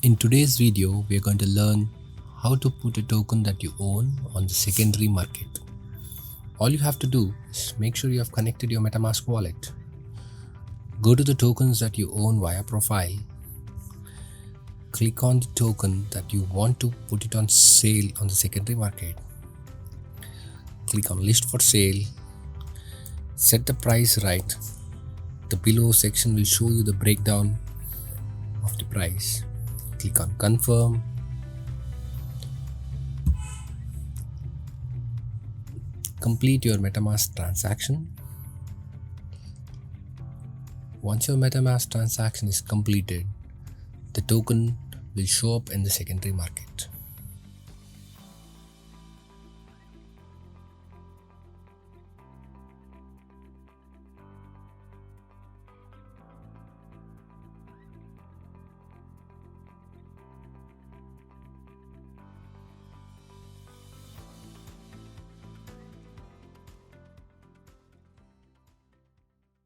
In today's video, we are going to learn how to put a token that you own on the secondary market. All you have to do is make sure you have connected your MetaMask wallet. Go to the tokens that you own via profile. Click on the token that you want to put it on sale on the secondary market. Click on list for sale. Set the price right. The below section will show you the breakdown of the price. Click on confirm. Complete your MetaMask transaction. Once your MetaMask transaction is completed, the token will show up in the secondary market.